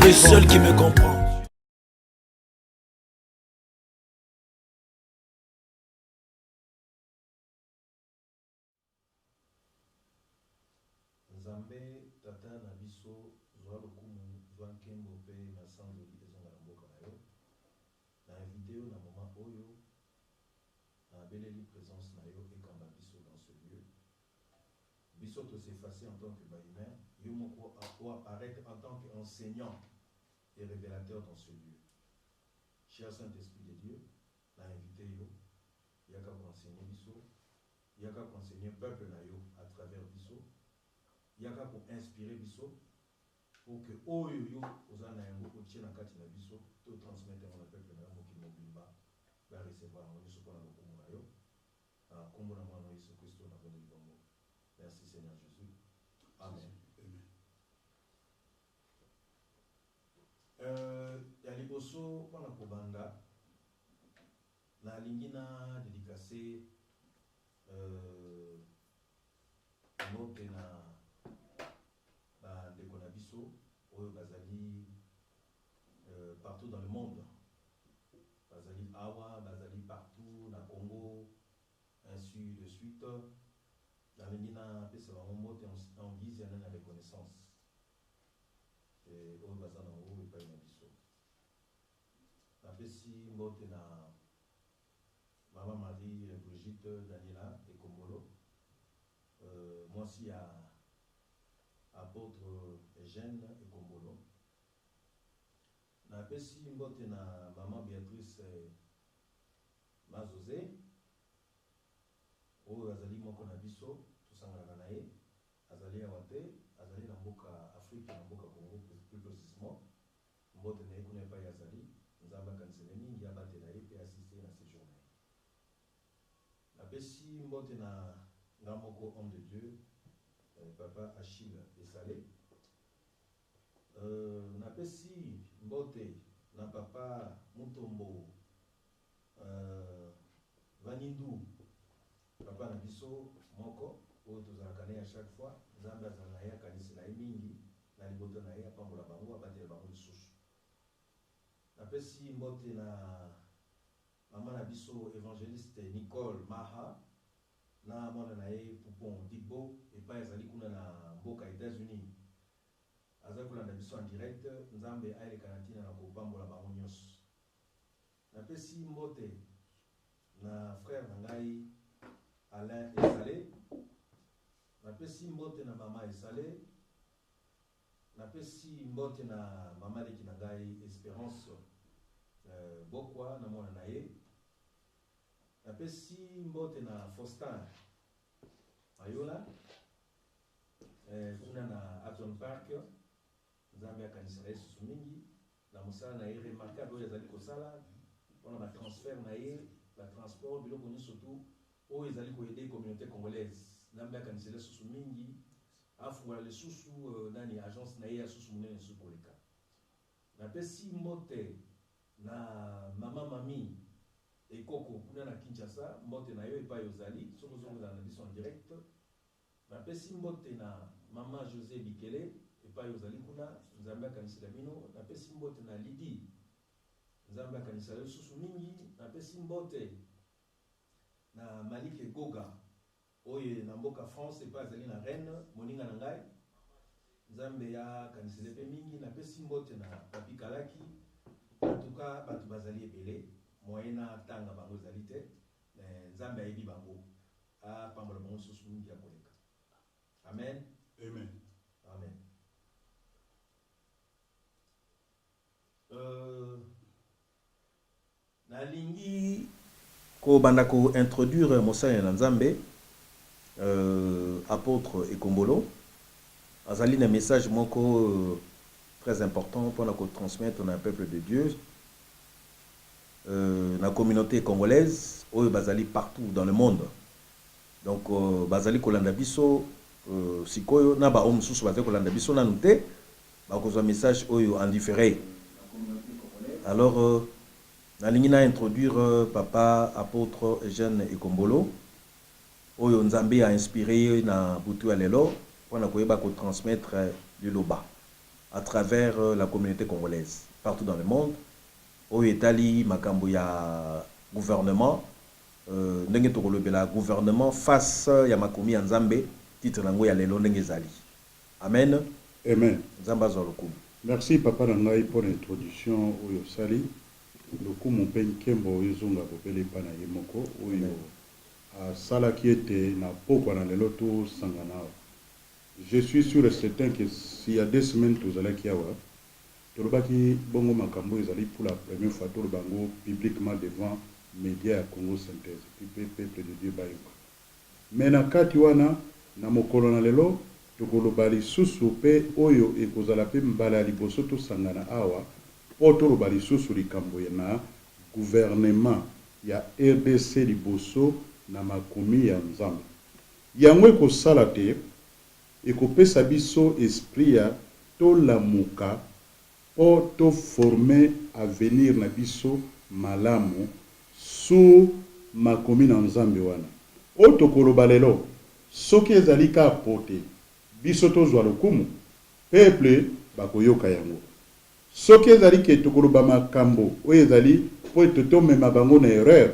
le seul qui me comprend. Nzambe tata na biso zwa lokumu zwa nkembo pe na sanzoli ezonga na mboka na yo na invité na moment oyo na beleli présence na yo ekamba biso dans ce lieu biso to s'effacer en tant que humain yo moko apparaître en tant qu'enseignant et révélateur dans ce lieu. Cher Saint-Esprit de Dieu, na invité yo yaka ko enseigner biso yaka ko enseigner peuple na yo à travers biso yaka ko inspirer biso pour que oyo yo ozana yango otie na kati na biso to transmettre na peuple na yo mokili mobimba ba recevoir yango nyonso mpona lokumu na yo na kombo na mwana Yesu Kristo na bondeli bongo. Merci Seigneur Jésus. Amen. Ya liboso mpona kobanda nalingi na dédicacé mbote na bandeko na biso oyo bazali partout dans le monde, bazali awa bazali partout na Congo ainsi de suite. nalingi napesa bango mbote en guise ya nani ya reconnaissance oyo baza nango epai na biso. Napesi mbote na Mama Marie Brigitte Daniela Ekombolo, mwasi ya apôtre Eugène Ekombolo. Napesi mbote na Mama Béatrice Mazozé oyo azali moko na biso tosanganaka na ye azali awa te azali na mboka Afrique na mboka Congo plus précisément mbote na ye kuna epai azali nzambe akanisele mingi abatela ye mpe asiste na séjour na ye. Napesi mbote na nga moko homme de Dieu papa Achille Esalé. Napesi mbote na papa Mutombo Vanindu papa na biso moko oyo tozalaka naye à chaque fois nzambe azala na ye akanisi na ye mingi na libota na ye apambola bango abatela bango lisusu. Napesi mbote na mama na biso évangéliste Nicole Maha na mwana na ye Poupon Digbo epai azali kuna na mboka États-Unis azali kolanda biso en direct nzambe ayelekana ntina na kopambola bango nyonso. Napesi mbote na frère na ngai Alain Esalé. Napesi mbote na mama Esalé. Napesi mbote na mama leki na ngai Espérance Bokwa na mwana na ye. Napesi mbote na Faustin Ayola kuna na Upton Park nzambe akanisa na ye susu mingi na mosala na ye remarquable oyo azali kosala mpona batransfert na ye batransport biloko nyonso tu oyo ezali koyede communauté congolaise nzambe akanisela susu mingi afungola lisusu nani agence na ye ya susu monene susu koleka. Napesi mbote na mama mami ekoko kuna na Kinshasa mbote na yo epai ozali soko ozongozala na biso en direct. Napesi mbote na mama José Bikele epai ozali kuna nzambe akanisela bino. Napesi mbote na Lidi nzambe akanisela yo susu mingi. Napesi mbote na Malik Goga oyo na mboka France epai azali na Rennes moninga na ngai nzambe ya kanisele pe mingi. Napesi mbote na Papi Kalaki en tout cas bato bazali ebele moyena tanga bango ezali te nzambe ayebi bango apambola bango susu mingi ya koleka. Amen. Amen. Amen. Nalingi ko banda ko introduire mosala na nzambe apôtre Ekombolo azali na message moko très important pour la transmettre na peuple de Dieu na communauté congolaise oyo bazali partout dans le monde. Donc bazali kolanda biso sikoyo na ba homme susu bazali kolanda biso nanu te bakozwa message oyo en différé. Alors nalingi na introduire papa apôtre Eugène Ekombolo oyo nzambe a inspiré na butu ya lelo mpona koyeba ko transmettre liloba. à travers la communauté congolaise, partout dans le monde. Au Italie, makambo ya gouvernement, ndenge tokolobela gouvernement face ya makomi ya Nzambe, titre nango ya lelo ndenge zali. Amen. Amen. Nzamba zo lokumu. Merci papa Nangai pour l'introduction oyo sali. Lokumu pe nkembo ezonga kopele pana yemoko oyo sala qui était na pokwa na lelo to sangana. Je suis sûr et certain que s'il y a 2 semaines tous allez kiawa tolobaki bongo makambo ezali pour la première fois tolobango publiquement devant médias ya Congo Synthèse peuple de Dieu bayoka. Mais na kati wana na mokolo na lelo tokoloba lisusu pe oyo ekozala pe mbala liboso to sangana awa po toloba lisusu likambo na gouvernement ya RDC liboso na makomi ya Nzambe. Yango ekosala te ekopesa biso esprit ya tolamuka po to former avenir na biso malamu su makomi na Nzambe wana. O tokoloba lelo soki ezali ka pote biso tozwa lokumu peuple bakoyoka yango. Soki ezali ke tokoloba makambo oyo ezali po totomema bango na erreur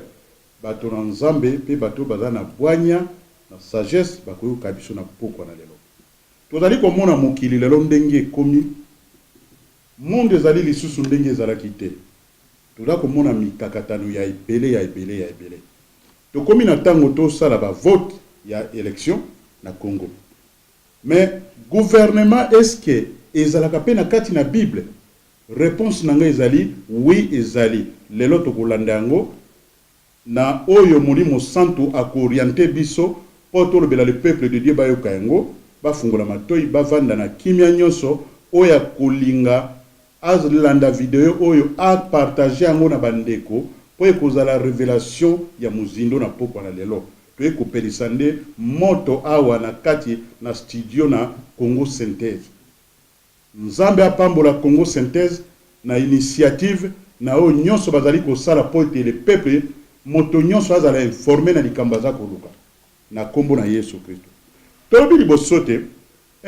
bato na Nzambe pe bato baza na bwanya na sagesse bakoyoka biso na pokwa na lelo. Tozali komona mokili lelo ndenge ekomi monde ezali lisusu ndenge ezalaki te. Tozali komona mikakatano ya ebele. Tokomi na ntango tosala ba vote ya élection na Congo. Mais gouvernement est-ce que ezalaka pe na kati na Bible? Réponse nanga ezali oui ezali. Lelo tokolanda yango na oyo molimo santo akorienter biso po tolobela le peuple de Dieu bayoka yango bafungola matoi bavanda na kimia nyonso oya kolinga azlanda video oyo a partager yango na bandeko po ekozala révélation ya muzindo na pokwa na lelo to ekopelisa nde moto awa na kati na studio na Congo Synthèse. Nzambe apambola Congo Synthèse na initiative na o nyonso bazali kosala po ete le peuple moto nyonso azala informé na likambo za koluka na kombo na Yesu Kristo. Tolobi liboso te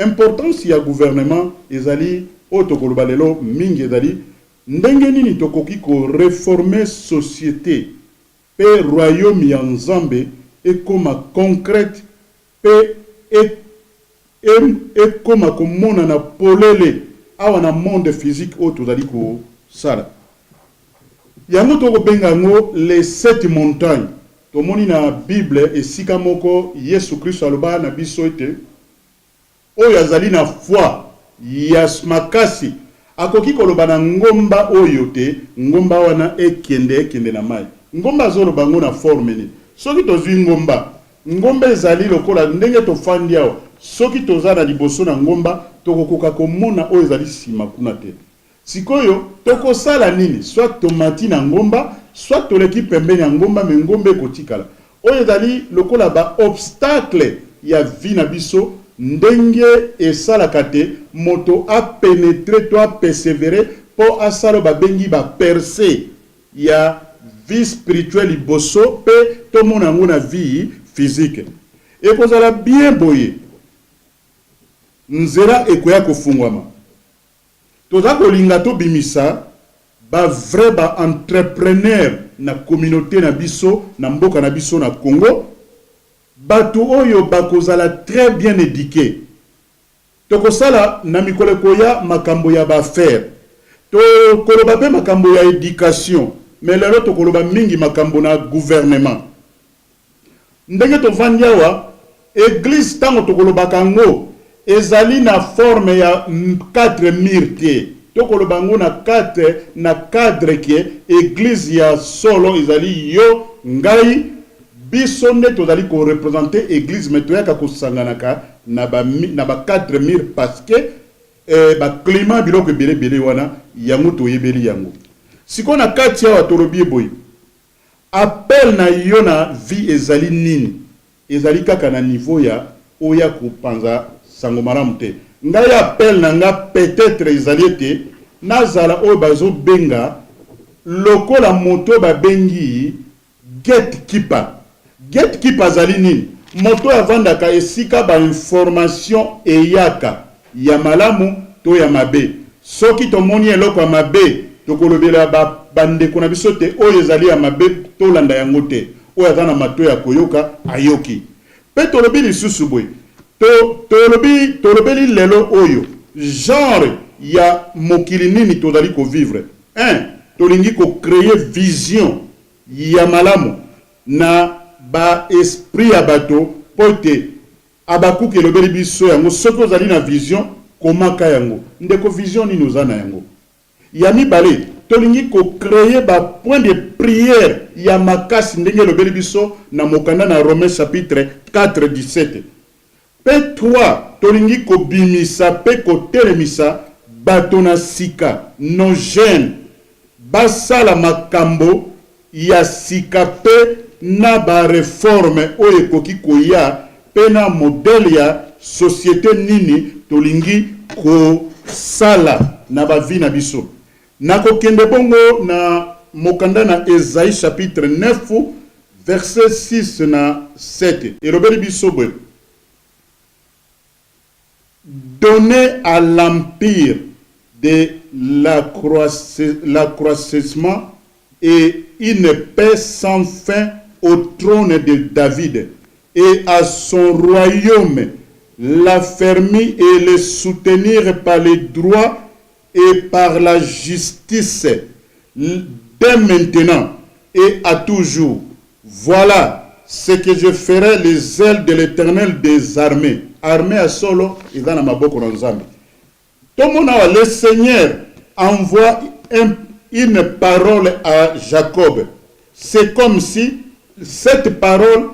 importance ya gouvernement ezali o tokoloba lelo mingi ezali ndenge nini tokoki ko réformer société pe royaume ya Nzambe ekoma concrète pe ekoma komona na polele awa na monde physique o tozali ko sala. Yango toko benga ngo les 7 montagnes. Tomoni na Bible esika moko Yesu Kristo aloba na biso ete oyo azali na foi ya makasi akoki koloba na ngomba oyo te ngomba wana ekende na mai. Ngomba azoloba ngo na forme ni. Soki tozwi ngomba ezali lokola ndenge tofandi awa. Soki tozana liboso na ngomba tokokoka komona oyo ezali sima kuna te. Sikoyo toko sala nini? Soit tomati na ngomba, soit toleki pembeni na ngomba me ngomba ekotikala. Oyo ezali lokola ba obstacle ya vie na biso ndenge esalaka te moto a pénétrer to a persévérer po asala ba bengi ba percer ya vie spirituelle liboso pe to mona ngo na vie physique. Ekozala bien boye. Nzela ekoya kofungwama. Toza kolinga to bimisa ba vrai ba entrepreneur na communauté na biso na mboka na biso na Congo bato oyo bakozala très bien éduqué. Tokosala na mikolo koya makambo ya ba faire. To koloba pe makambo ya éducation, mais lelo tokoloba mingi makambo na gouvernement. Ndenge to vandiawa église tango tokoloba kango ezali na forme ya 4 mirte. Tokoloba ngo na 4 na cadre ke église ya solo ezali yo ngai biso nde tozali ko représenter église metoyaka kosanganaka na ba 4 mire parce que ba climat biloko ebele wana yango toyebeli yango. Siko na kati ya tolobi boy appel na yo na vie ezali nini? Ezali kaka na niveau ya oya kopanza sango malamu te. Ngai appel na nga peut-être ezali te nazala oyo bazo benga lokola moto ba bengi gatekeeper. Gatekeeper azali nini? Moto avandaka esika ba information eyaka ya malamu to ya mabe. soki tomoni eloko ya mabe tokolobela bandeko na biso te oyo ezali ya mabe tolanda yango te oyo aza na mato ya koyoka ayoki mpe tolobi lisusu boye tolobeli lelo oyo genre ya mokili nini tozali kovivre tolingi kocreye vision ya malamu na baesprit ya bato mpo ete Abakuki elobeli biso yango soki ozali na vision komaka yango ndeko vision nini oza na yango ya mibale tolingi kocreye bapoint de prière ya makasi ndenge elobeli biso na mokanda na Romains chapitre 4:17 mpe 3 tolingi kobimisa mpe kotelemisa bato na sika no jeune basala makambo ya sika mpe na bareforme oyo ekoki koya mpe na modele ya société nini tolingi kosala na bavi na biso nakokende bongo na mokanda na Esaïe chapitre 9 verset 6 na 7 elobeli biso boye donnez à l'empire de l'accroissement et une paix sans fin au trône de David et à son royaume l'affermir et le soutenir par les droits et par la justice dès maintenant et à toujours. Voilà ce que je ferai les ailes de l'Éternel des armées. Armée à solo, il va dans ma bouche en Zambie. Le Seigneur envoie une parole à Jacob. C'est comme si cette parole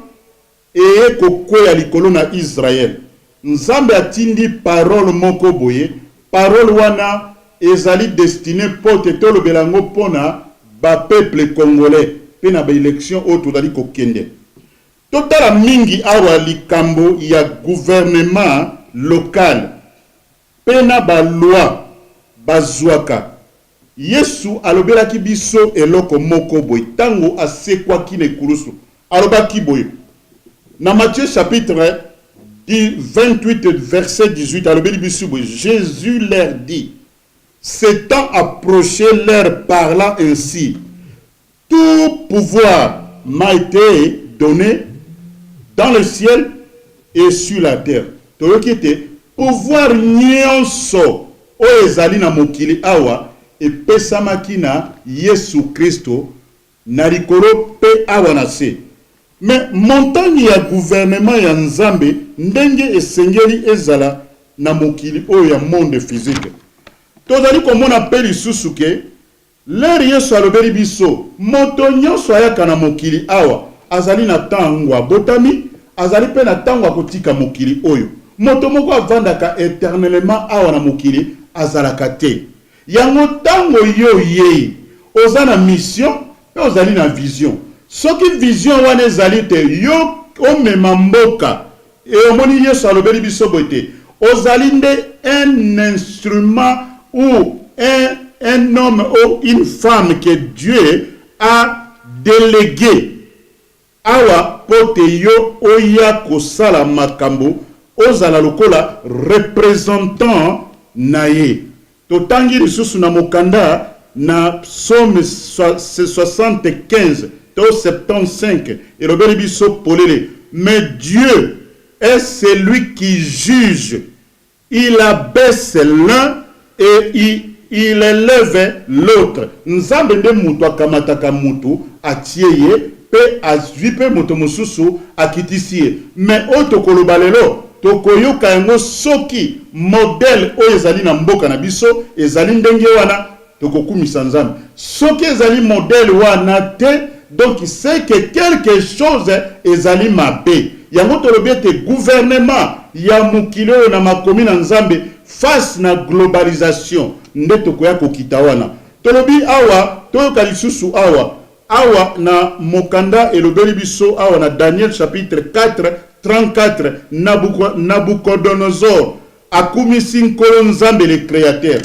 est kokwe à l'ikolo na Israël. Nzambe atindi parole moko boye, parole wana ezali destiné pote tolo belango pona ba peuple congolais pena ba élection auto dali kokende. Totala mingi awa likambo ya gouvernement local pena ba loi bazwaka Yesu alobelaki biso eloko moko boye tango asekwaki na kurusu alobaki boye na Matthieu chapitre 28 verset 18 alobeli biso boye Jésus leur dit s'étant approché leur parlant ainsi tout pouvoir m'a été donné dans le ciel et sur la terre. Toyoki ete pouvoir nyonso oyo ezali na mokili awa epesamaki na Yesu Kristo na likolo pe awa na se. Mais montagne ya gouvernement ya Nzambe ndenge esengeli ezala na mokili oyo ya monde physique. Tozali komona pe lisusu ke lere Yesu alobeli biso moto nyonso ayaka na mokili awa azali na tango abotami azali pe na tango akotika mokili oyo moto moko avandaka éternellement awa na mokili azalaka te yango tango yo yei oza na mission pe ozali na vision soki vision wana ezali te yo omema mboka e omoni Yesu alobeli biso boye te ozali nde un instrument ou un homme ou une femme que Dieu a délégué awa pote yo oya kosala makambo ozala lokola représentant naye totangi lisusu na mokanda na psaume 75 to 75 elobeli biso polele mais Dieu est celui qui juge il abaisse l'un et il élève l'autre. Nzambe nde mutu akamataka mutu atieye pe azwi pe mutu mususu akitisiye. Mais otokoloba lelo tokoyoka yango soki modèle oyo ezali na mboka na biso ezali ndenge wana tokokumisa Nzambe. Soki ezali modèle wana te donc c'est que quelque chose ezali mabe. Yango tolobi ete gouvernement ya mokili oyo na makomi na Nzambe face na globalisation nde tokoya kokita wana tolobi awa toyoka lisusu awa na mokanda elobeli biso awa na Daniel chapitre 4 34 Nabucodonosor akumisi nkolo Nzambe le créateur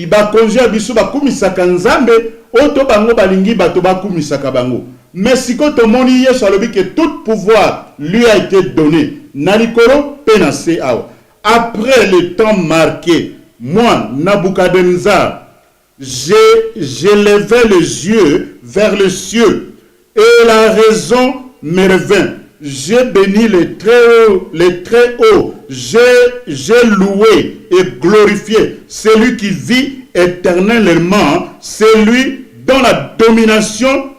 bakonzi ya biso bakumisaka Nzambe oto bango balingi bato bakumisaka bango mais siko tomoni Yesu alobi que tout pouvoir lui a été donné na likolo pe na se awa. Après le temps marqué, moi, Nabuchodonosor, j'ai levé les yeux vers les cieux, et la raison me revint. J'ai béni les très hauts, j'ai loué et glorifié celui qui vit éternellement, celui dont la domination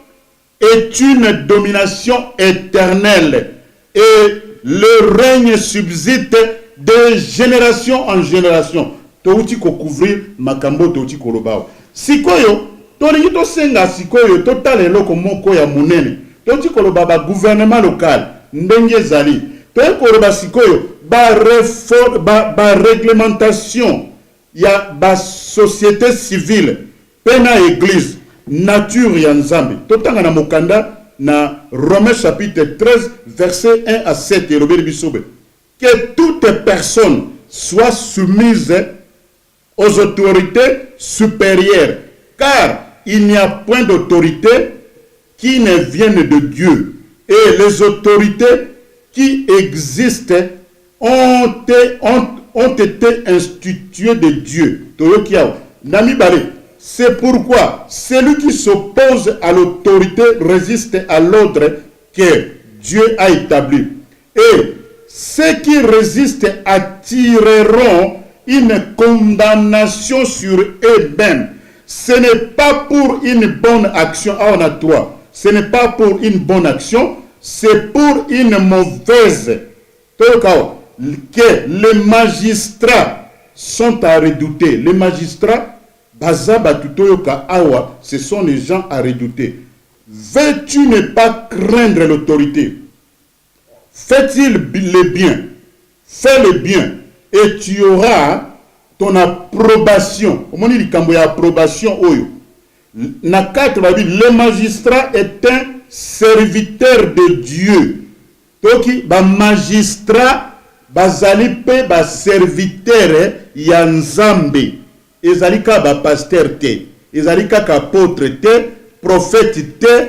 est une domination éternelle, et le règne subsiste de génération en génération. Touti ko couvrir makambo touti ko lobao. Sikoyo, tolingi to senga sikoyo total eloko moko ya munene. Touti ko lobaba gouvernement local ndenge zali. Touti ko loba sikoyo ba réglementation ya ba société civile pena église nature ya nzambe. Totanga na mokanda na Romains chapitre 13 verset 1 à 7 et Robert Bisobe. Que toute personne soit soumise aux autorités supérieures, car il n'y a point d'autorité qui ne vienne de Dieu. Et les autorités qui existent ont été instituées de Dieu. C'est pourquoi celui qui s'oppose à l'autorité résiste à l'ordre que Dieu a établi. Et ceux qui résistent attireront une condamnation sur eux-mêmes. Ce n'est pas pour une bonne action. Ah, on a trois. Ce n'est pas pour une bonne action, c'est pour une mauvaise. Que les magistrats sont à redouter. Les magistrats, ce sont les gens à redouter. Veux-tu ne pas craindre l'autorité? Fais-il le bien? Fais le bien. Et tu auras ton approbation. Comment on dit approbation? Na 4, le magistrat est un serviteur de Dieu. Donc, le magistrat, bazali pe ba serviteur ya nzambe. Ezalika ba pasteur te. Ezalika ka apôtre te, prophète te,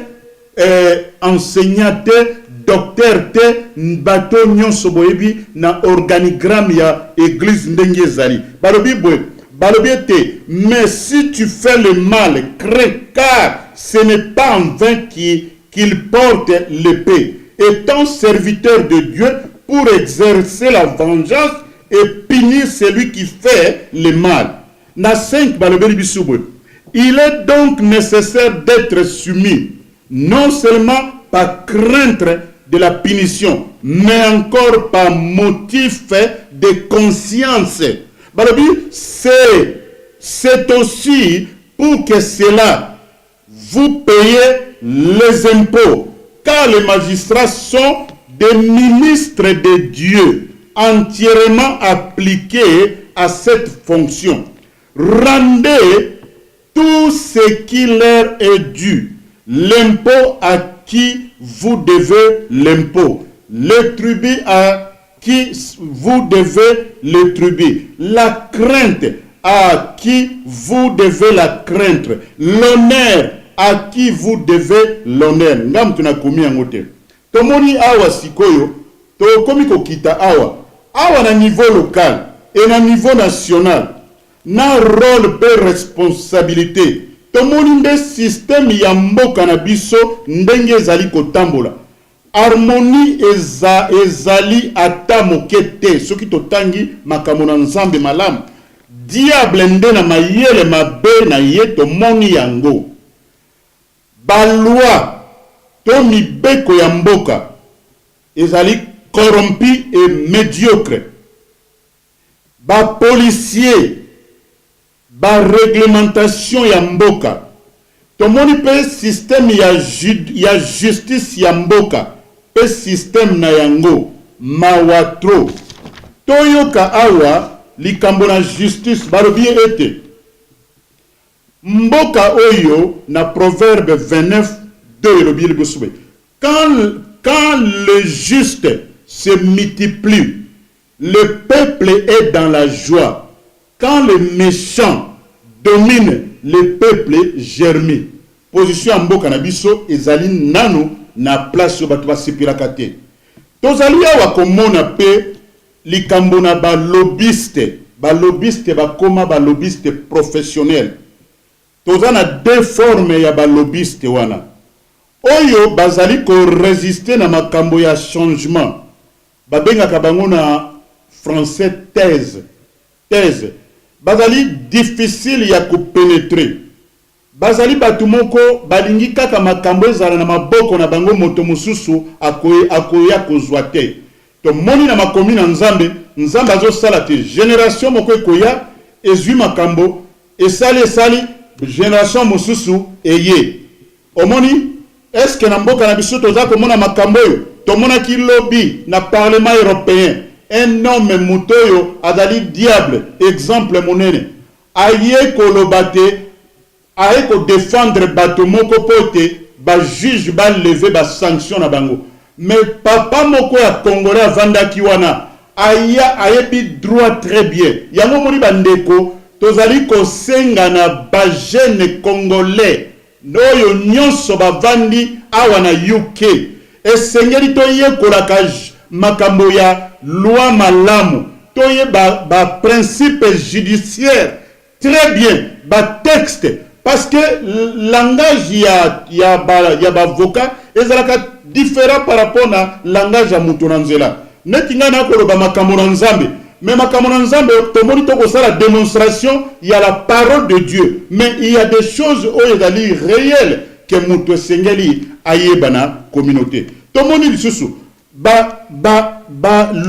enseignant te, docteur te, bato nyonso boyebi na organigramme ya église ndenge ezali. Balobi boye, balobi te, mais si tu fais le mal, crains, car ce n'est pas en vain qu'il porte l'épée. Étant serviteur de Dieu pour exercer la vengeance et punir celui qui fait le mal. Na 5 balobi bisubo. Il est donc nécessaire d'être soumis, non seulement par crainte de la punition, mais encore par motif de conscience. Balobi, c'est aussi pour que cela vous payez les impôts, car les magistrats sont des ministres de Dieu, entièrement appliqués à cette fonction. Rendez tout ce qui leur est dû, l'impôt à qui vous devez l'impôt, le tribut à qui vous devez le tribut, la crainte à qui vous devez la crainte, l'honneur à qui vous devez l'honneur. Ngam tunakomi yangote. Tomoni awa sikoyo, to komi kokita awa na niveau local et na niveau national. Na rôle de responsabilité. Tomoni nde système ya mboka na biso ndenge ezali kotambola. Harmonie ezali ata moke te. Soki totangi makambo na nzambe malamu. Diable nde na mayele mabe na ye tomoni yango. Baloi to mibeko ya mboka ezali corrompu et médiocre. Ba policier ba réglementation ya mboka tomoni pe système ya justice ya mboka pe système na yango mawatro toyoka awa likambo na justice balobi ete mboka oyo na proverbe 29:2 elobi libosobe quand le juste se multiplie, le peuple est dans la joie. Quand le méchant domine, le peuple germe. Position en mboka na biso ezali nano na place bato basepelaka te. Tozali awa komona pe likambo na ba lobbyiste balobiste bakoma balobiste professionnel. Tozana deux formes ya balobiste wana. Oyo bazali ko résister na makambo ya changement. Babengaka bango na français thèse. Bazali difficile ya ko pénétrer. Bazali batu moko balingi kaka makambo ezala na maboko na bango moto mosusu akoya kozwa te. To moni na makomi na nzambe azo sala te génération moko ekoya ezwi makambo esali génération mosusu eye. Omoni est-ce que na mboka na biso toza komona makambo yo tomonaki lobby na parlement européen un homme mutoyo azali diable exemple monene aye kolobate aye ko défendre bato moko pote ba juge ba lever ba sanction na bango mais papa moko ya congolais avandaki wana ayebi droit très bien yango moni bandeko tozali kosenga na ba jeune congolais noyo nyonso bavandi awa na UK esengeli toyekolaka makambo ya loi malamu toye ba principe judiciaire très bien ba texte parce que langage ya bavocat ezalaka différent par rapport na langage ya mutu na nzela neti nga na koloba makambo na nzambe mais makambo na nzambe tomoni tokosala démonstration il y a la parole de Dieu mais il y a des choses oyo ezali réelles que mutu esengeli ayeba na communauté tomoni lisusu ba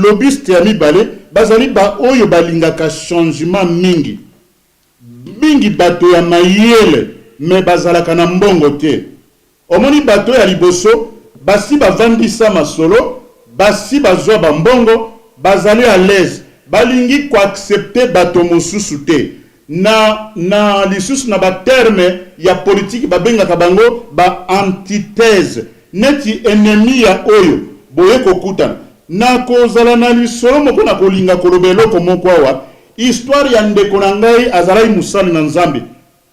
lobbyiste ya mibale bazali ba oyo balingaka changement mingi bato ya mayele me bazalaka na mbongo te omoni bato ya liboso basi bavandisa masolo basi bazwa bambongo bazali à l'aise balingi ko accepter bato mosusu te na lisusu na baterme ya politique babengaka bango ba antithèse neti ennemi ya oyo boye kokutana na kozala na lisolo moko na kolinga koloba eloko moko awa histoire ya ndeko na ngai azalai musali na nzambe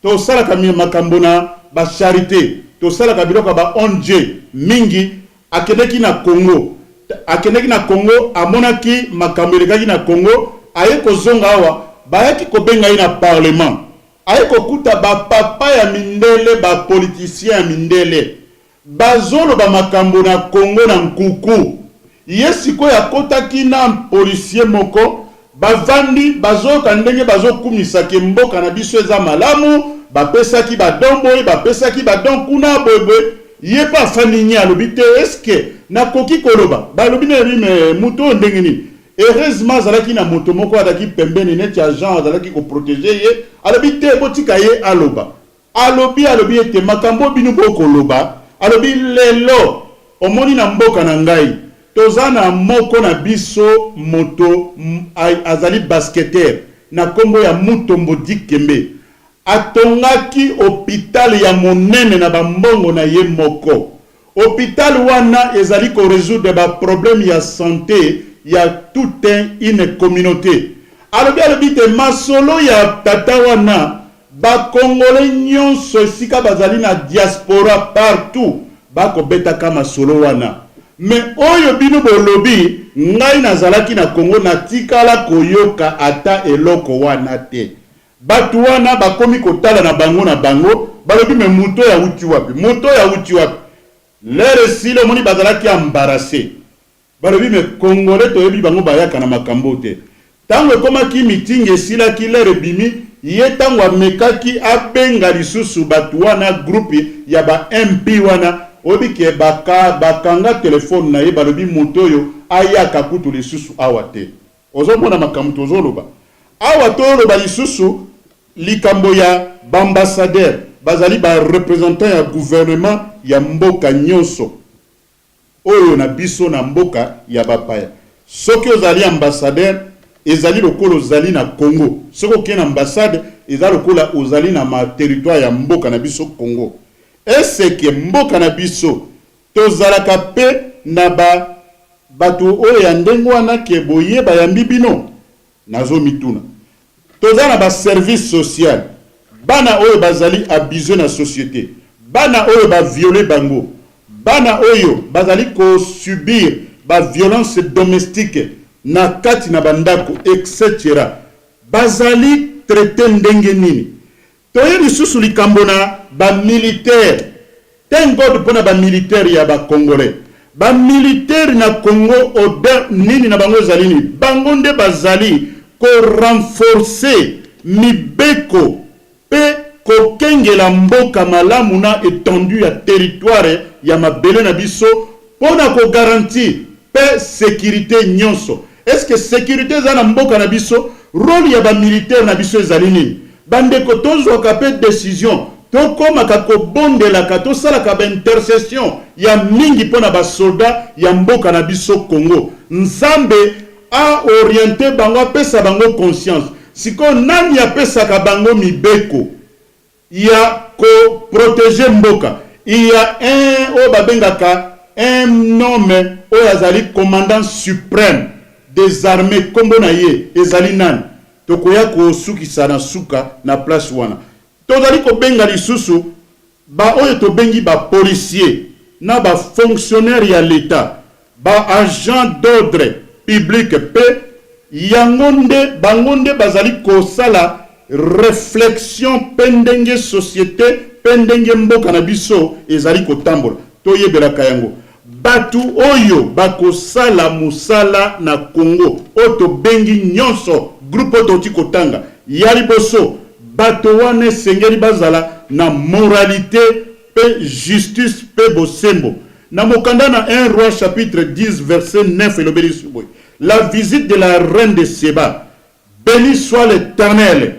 tosalaka makambo na bacharité tosalaka biloko ba ONG mingi akendeki na Congo amonaki makambo elekaki na Congo aye kozonga awa bayaki kobenga ye na parlement aye kokuta bapapa ya mindele bapoliticien ya mindele bazoloba makambo na Congo na nkuku ye sikoyo akotaki na policier moko bavandi bazoka ndenge bazokumisaki mboka na biso eza malamu bapesaki badomboye bapesaki badon kuna bwebwe ye pa afandi nye alobi te eske nakoki koloba balobi na yebi me mutu oyo ndenge nini heureusement azalaki na moto moko azalaki pembeni neti agent azalaki koprotege ye alobi te botika ye aloba alobi ete makambo bino bokoloba alobi lelo omoni na mboka na ngai toza na moko na biso moto azali basketeur na kombo ya Mutombo Dikembe atongaki hôpital ya monene na bambongo na ye moko hôpital wana ezali ko résoudre ba problème ya santé ya toute une communauté alobi te masolo ya tata wana ba congolais nyonso sika bazali na diaspora partout bako betaka masolo wana mais oyo bino bolobi ngai nazalaki na Congo natikala koyoka ata eloko wana te batu wana bakomi kotala na bango balobi me moto ya uti wapi lere silo moni bazalaki embarrassé balobi me congolais toyebi bango bayaka na makambo te tango ekomaki meeting esilaki lere bimi ye tango amekaki abenga lisusu batu wana groupe ya ba MP wana obi ke bakanga telefone na ye balobi moto oyo ayaka kutu lisusu awa te ozomona makambo tozoloba awa toloba lisusu likambo ya bambassadeur bazali ba représentant ya gouvernement ya mboka nyonso oyo na biso na mboka ya bapaya soki ozali ambassadeur ezali lokolo ozali na Congo soki okena ambassade ezali lokola ozali na ma territoire ya mboka na biso Congo eseke mboka na biso tozalaka pe na batu oyo ya ndenge wana ke boyeba yambi bino nazo mituna tozana ba service social bana oyo bazali abusé na société bana oyo ba violer bango bana oyo bazali ko subir ba violence domestique na kati na bandako etc bazali traité ndenge nini toye lisusu likambo na bamilitaire tengod mpona bamilitaire ya bacongolais bamilitaire na Congo oder nini na bango ezali nini bango nde bazali korenforce mibeko pe kokengela mboka malamu na étendue ya territoire ya mabele na biso mpona kogarantir pe sécurité nyonso. Est-ce que sécurité eza na mboka na biso rôle ya bamilitaire na biso ezali nini bandeko tozwaka pe décision tokomaka kobondelaka tosalaka baintercession ya mingi mpona basoldat ya mboka na biso Congo. Nzambe a orienté bango apesa bango conscience sikoyo nani apesaka bango mibeko ya koprotege mboka. Il y a un oyo babengaka un homme oyo azali commandant suprême des armées kombo na ye ezali nani tokoya kosukisa na suka na place wana tozali kobenga lisusu ba oyo tobengi ba policier na ba fonctionnaire ya l'état ba agent d'ordre public pe yango nde bango nde bazali kosala réflexion pendenge société pendenge mboka na biso ezali kotambola toyebelaka yango batu oyo bakosala musala na Congo oto bengi nyonso groupe ototi kotanga ya liboso bato wane sengeli bazala na moralité pe justice pe bosembo na mokanda na 1 roi chapitre 10 verset 9 elobeli suboy la visite de la reine de Séba. Béni soit l'Éternel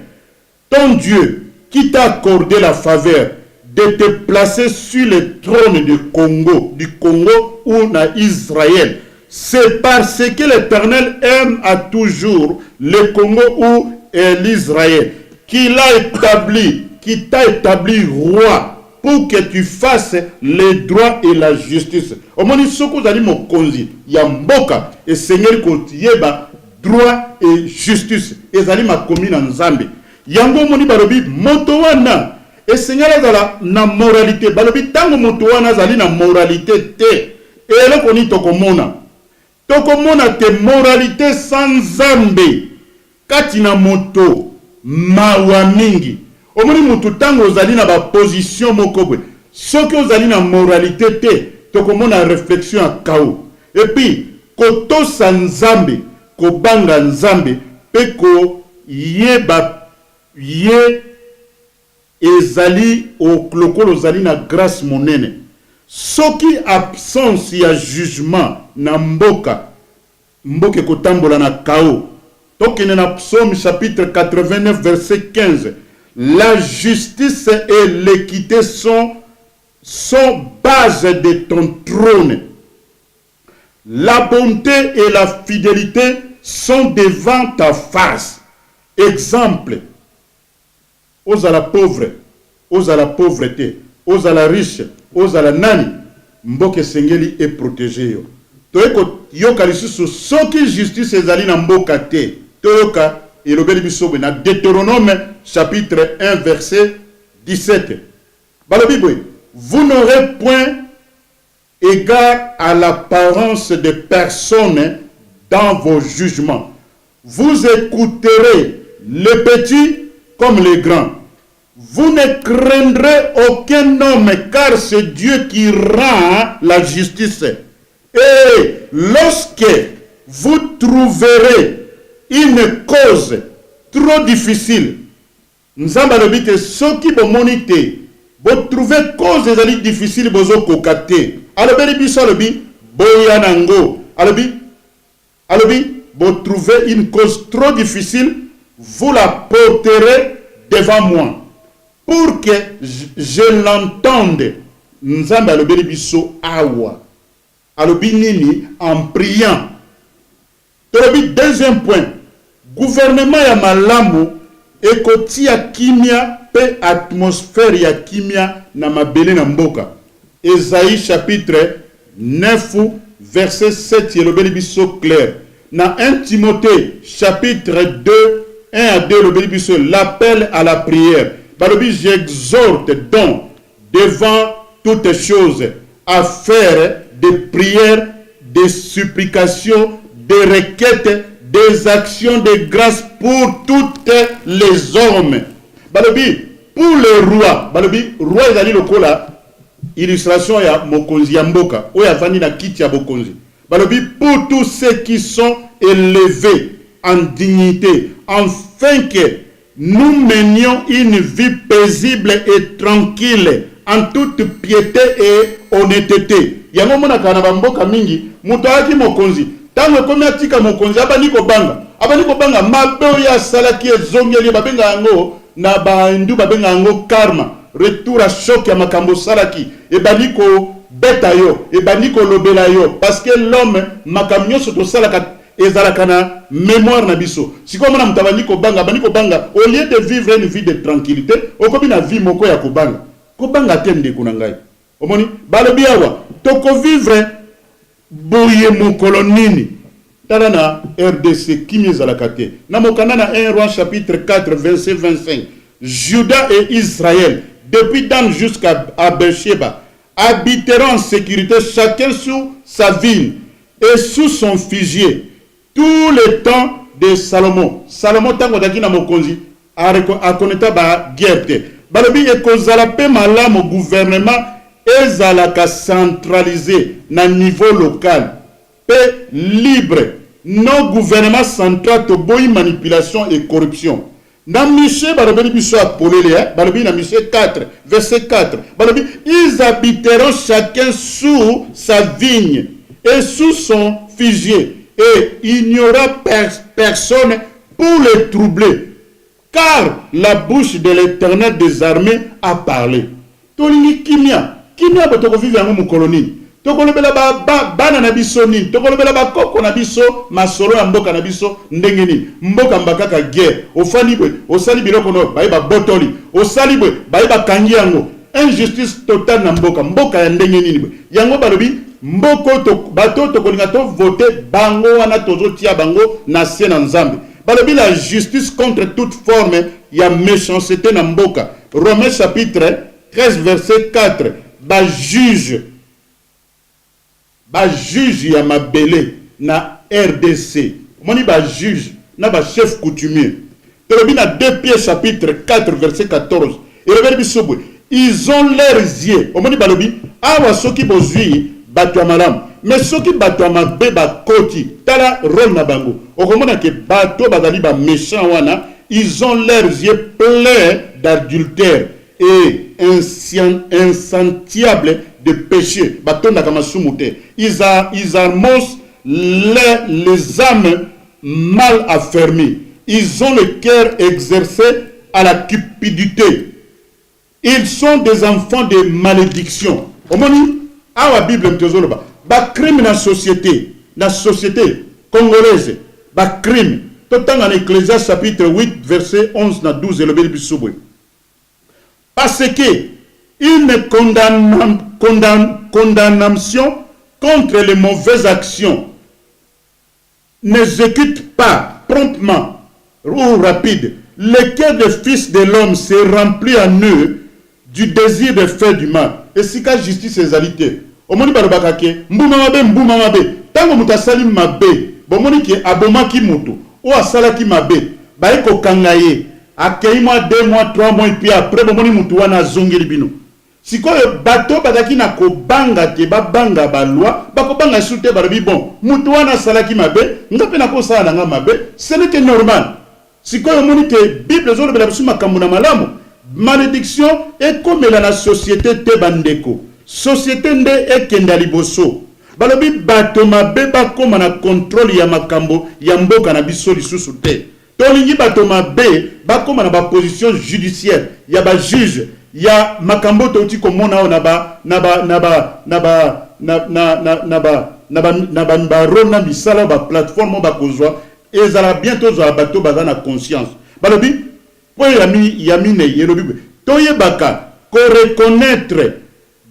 ton Dieu qui t'a accordé la faveur de te placer sur le trône du Congo ou na Israël. C'est parce que l'Éternel aime à toujours le Congo ou l'Israël qu'il t'a établi roi pour que tu fasses le droit et la justice. Omoni soko zali mokonzi ya mboka et Seigneur kotieba droit et justice ezali makomi na Nzambe. Yango moni balobi moto wana et Seigneur azala na moralité balobi tango moto wana azali na moralité te eloko ni tokomona te moralité sans Nzambe kati na moto mawa mingi omoni mutu tango ozali na ba position moko bwe soki ozali na moralité te tokomona réflexion à chaos et puis kotosa Nzambe kobanga Nzambe pe ko yeba ye ezali oklokolo ozali na grâce monene soki absence ya jugement na mboka kotambola na chaos. Tokene na Psaume chapitre 89 verset 15. La justice et l'équité sont base de ton trône. La bonté et la fidélité sont devant ta face. Exemple. Aux à la pauvre, aux à la pauvreté, aux à la riche, aux à la nani. Mboke sengeli est protégé. Toyeko yoka lisusu soki justice ezali na mboka te. Toyoka elobeli biso na Deutéronome chapitre 1 verset 17. Balobi boy, vous n'aurez point égard à l'apparence de personne dans vos jugements. Vous écouterez les petits comme les grands. Vous ne craindrez aucun homme car c'est Dieu qui rend la justice. Et lorsque vous trouverez une cause trop difficile, Nzamba lobite soki bomoni te, bo trouver cause ezali difficile bozo kokate. Alobeli biso alobi boya nango. Alobi bo trouver une cause trop difficile, vous la porterez devant moi pour que je l'entende. Nzamba alobeli biso awa. Alobi nini en priant. Tolobi deuxième point. Gouvernement ya malamu ekotia kimia pe atmosphère ya kimia na mabele na mboka. Esaïe chapitre 9 verset 7 yelobeli biso clair. Na 1 Timothée chapitre 2 1 à 2 yelobeli biso l'appel à la prière. Balobi j'exhorte donc devant toutes choses à faire des prières, des supplications, des requêtes, des actions de grâce pour toutes les hommes. Balobi, pour le roi, balobi, roi ezali lokola illustration ya mokonzi ya mboka, oya vandi na kiti ya bokonzi. Balobi, pour tous ceux qui sont élevés en dignité, afin que nous menions une vie paisible et tranquille, en toute piété et honnêteté. Yango mona kana bamboka mingi, muto aki mokonzi. Tango komi atika mokonzi, abaniko banga, mabe ya salaki ezongeli babenga yango, na baindu babenga yango karma, retour à choc ya makambo salaki, ebaniko beta yo, ebaniko lobela yo, parce que l'homme makamnyo soto salaka ezalaka na mémoire na biso. Siko mona mutabani banga, au lieu de vivre une vie de tranquillité, okomi na vie moko ya kobanga. Kobanga tende kunangai. Omoni, balobi awa, toko vivre boye mokolo nini. Tala na RDC kimi ezalaka te. Na mokanda na 1 Roi chapitre 4 verset 25. Juda et Israël, depuis Dan jusqu'à Beersheba, habiteront en sécurité chacun sous sa vigne et sous son figuier tout le temps de Salomon. Salomon tango daki na mokonzi a koneta ba guerre te. Balobi ekozala pe malamu gouvernement ezalaka centralisé na niveau local pe libre. Non gouvernement central to boy manipulation et corruption. Na Michée balobi biso apolele balobi na Michée 4 verset 4. Balobi ils habiteront chacun sous sa vigne et sous son figuier. Et il n'y aura personne pour les troubler, car la bouche de l'Éternel des armées a parlé. Tolingi kimia botoko vive yango mu colonie. Tokolobela ba bana na biso nini, tokolobela ba koko na biso masolo ya mboka na biso ndenge nini. Mboka mbakaka guerre, ofani bwe, osali biloko no, ba botoli, osali bwe, ba kangi yango. Injustice totale na mboka ya ndenge nini bwe. Yango balobi mboko to bato to kolinga to voter bango wana tozo tia bango na sie na nzambe. Balobi la justice contre toute forme ya méchanceté na mboka. Romains chapitre 13 verset 4. Ba juge ya mabele na RDC. Moni ba juge na ba chef coutumier. Balobi na 2 Pierre chapitre 4 verset 14. Et le verbe ils ont leurs yeux. Omoni balobi awa soki bozui bato malam. Mais soki bato mabe ba koti tala rôle na bango. Okomona ke bato bazali ba méchant wana, ils ont leurs yeux pleins d'adultère et insatiables de péché. Bato na kama sumute. Ils armosent les âmes mal affermies. Ils ont le cœur exercé à la cupidité. Ils sont des enfants de malédiction. Omoni, awa Bible mtezoloba. Ba crime na société congolaise. Ba crime. Totanga na Ecclésiaste chapitre 8 verset 11 na 12 le Bible bisubwe. Parce que une condamnation contre les mauvaises actions n'exécute pas promptement ou rapide. Le cœur des fils de l'homme se remplit en eux du désir de faire du mal. Et si ka justice ezalité, omoni barobaka ke mbuma mabe, tango mutasali mabe, bomoni ke abomaki mutu, ou asalaki mabe, baiko kangaye, akei mois 2 mois 3 mois et puis après bomoni mutu wana zongeli bino. Sikoyo bato badaki na kobanga te babanga ba loi, bakobanga sute barobi bon, mutu wana salaki mabe, ngape na ko sala nga mabe, ce n'était normal. Sikoyo moni ke Bible zolo bela biso makambo na malamu. Malédiction est comme la société te bandeko. Société nde ekenda liboso. Balobi bato mabe bakoma na contrôle ya makambo ya mboka na biso lisusu te. Tolingi bato mabe bakoma na ba position judiciaire ya ba juge ya makambo toti komona na ba rona misala ba plateforme ba kozwa ezala bientôt za bato bazana conscience. Balobi po yamine yelobi toye baka ko reconnaître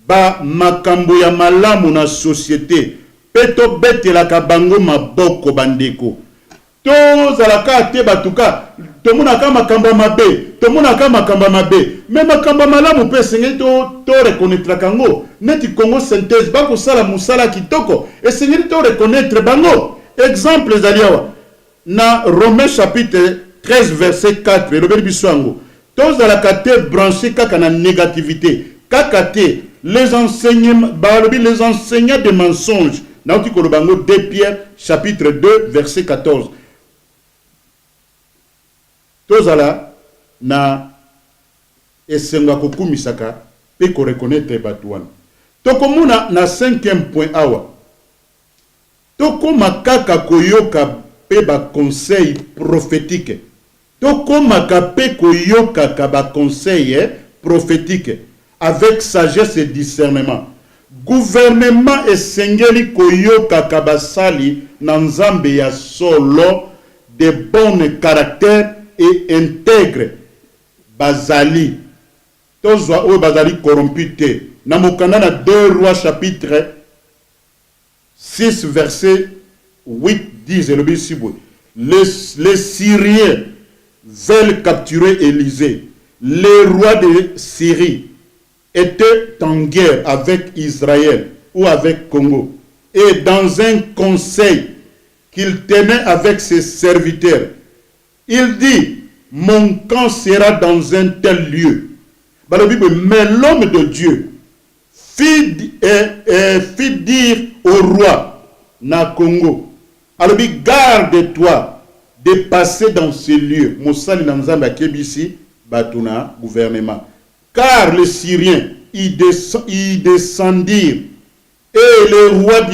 ba makambo ya malamu na société peto betela ka bango maboko bandeko to zalaka te batuka tomona ka makambo mabe mais makambo malamu pe sengeli to reconnaître kango neti Congo synthèse bako sala musala kitoko et sengeli to reconnaître bango exemple zaliawa na Romains chapitre 13 verset 4 elobeli biso yango tozalaka te branché kaka na négativité kaka te les enseignants de mensonges nauti koloba yango 2 Pierre chapitre 2 verset 14 tozala na esengo kokumisaka pe ko reconnaître bato wana tokomona na 5e point awa tokoma kaka koyoka pe ba conseil prophétique tokomaka pe koyoka ka ba conseil prophétique avec sagesse et discernement gouvernement esengeli koyoka ka basali na nzambe ya solo de bon caractère et intègre bazali tozwa oyo bazali corrompu te na mokanda na 2 Rois chapitre 6 verset 8 10 elobi sibwe les Syriens veulent capturer Élysée. Les rois de Syrie étaient en guerre avec Israël ou avec Congo. Et dans un conseil qu'il tenait avec ses serviteurs, il dit, mon camp sera dans un tel lieu. Mais l'homme de Dieu fit dire au roi na Congo, alors garde-toi de passer dans ces lieux. Moussali Nanzamba Kebisi, Batuna, gouvernement. Car les Syriens y descendirent et le roi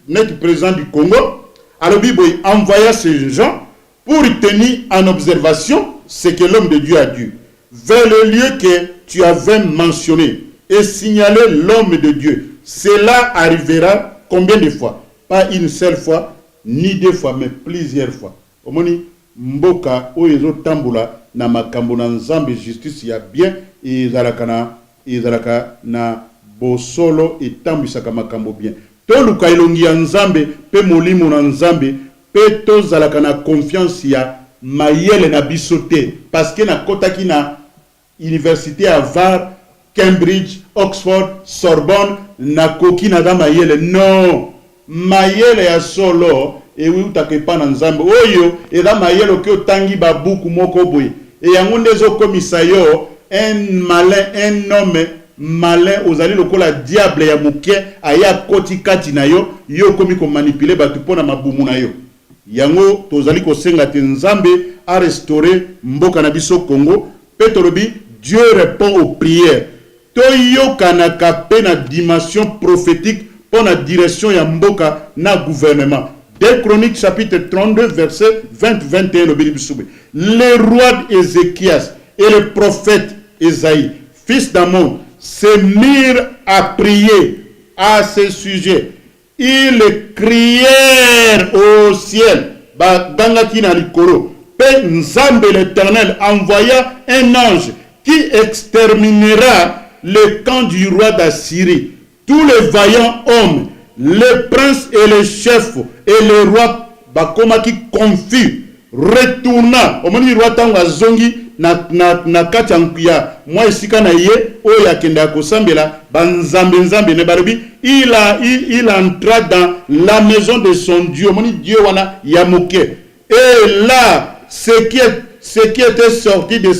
net président du Congo, alors Bible envoya ces gens pour tenir en observation ce que l'homme de Dieu a dit. Vers le lieu que tu avais mentionné et signaler l'homme de Dieu. Cela arrivera combien de fois? Pas une seule fois, ni 2 fois, mais plusieurs fois. Omoni mboka oyezo tambula na makambo na nzambe justice ya bien ezalaka na bosolo etambisaka makambo bien. Toluka elongi ya nzambe pe molimo na nzambe pe tozalaka na confiance ya mayele na bisote parce que na kotaki na université à Harvard, Cambridge, Oxford, Sorbonne na koki na da mayele non mayele ya solo et oui utakepa na nzambe oyo eza mayele ke otangi babuku moko boye et yango ndezo komisa yo un homme malin ozali lokola diable ya muke aya koti kati na yo yo komi ko manipuler batu pona mabumu na yo yango tozali ko senga te nzambe a restaurer mboka na biso Congo Petorobi Dieu répond aux prières toyo kanaka pe na dimension prophétique pour la direction ya mboka na gouvernement. 2 Chroniques chapitre 32 verset 20-21 le roi Ézéchias et le prophète Ésaïe fils d'Amon se mirent à prier à ce sujet. Ils crièrent au ciel. Bagangaki na likolo. Pe Nzambe l'Éternel envoya un ange qui exterminera le camp du roi d'Assyrie. Tous les vaillants hommes, les princes et les chefs et les rois bakomaki confus retourna omoni roi tango azongi na kati ya mwa esika na ye oyo akenda kosambela banzambe nzambe ne balobi il entra dans la maison de son Dieu omoni Dieu wana ya moke et là ce qui était sorti de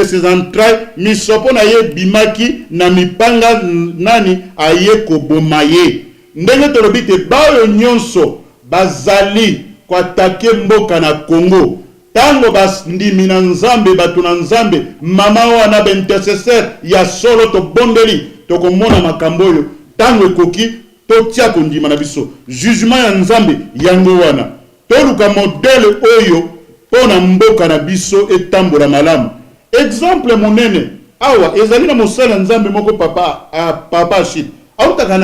ses entrailles misopo na ye bimaki na mipanga nani aye kobomaye ndenge tolobi te bayo nyonso bazali kwatake mboka na Congo tango basndimi na nzambe batu na nzambe mama wana b'intercesseur ya solo to bondeli tokomona makambo oyo tango ekoki totia kondima na biso jugement ya nzambe yango wana toluka modele oyo pona mboka na biso etambola malamu exemple monene awa ezali na mosala nzambe moko papa Achille autaka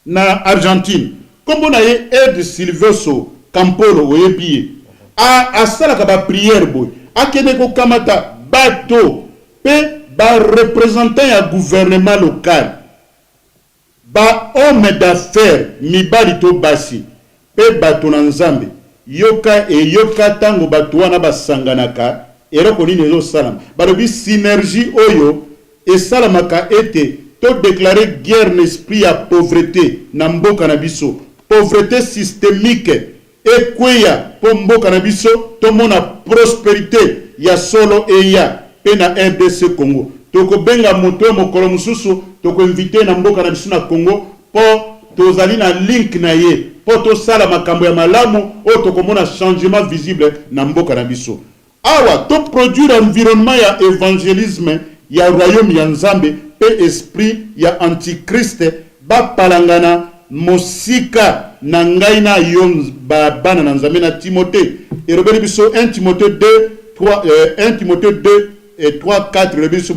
na Argentine kombo na ye Ed Silvoso Campolo oyebi asalaka ba prière boy akende ko kamata bato pe ba représentant ya gouvernement local ba homme d'affaires mibali to basi pe bato na nzambe yoka tango bato wana basanganaka eroko nini ezosalama balobi synergie oyo esalamaka ete to déclarer guerre n'esprit ya pauvreté na mboka na biso pauvreté systémique ekweya po mboka na biso tomona prospérité ya solo eya pe na RDC Congo. Tokobenga moto mokolo mususu tokoinvite na mboka na biso na Congo po tozali na link na ye po tosala makambo ya malamu o tokomona changement visible na mboka na biso. Awa to produire environnement ya évangélisme ya royaume ya Nzambe pe esprit ya antichrist ba palangana mosika na ngai na yo bana na Nzambe na Timothée. Et robeli biso 1 Timothée 2 3 1 Timothée 2 et 3 4 le biso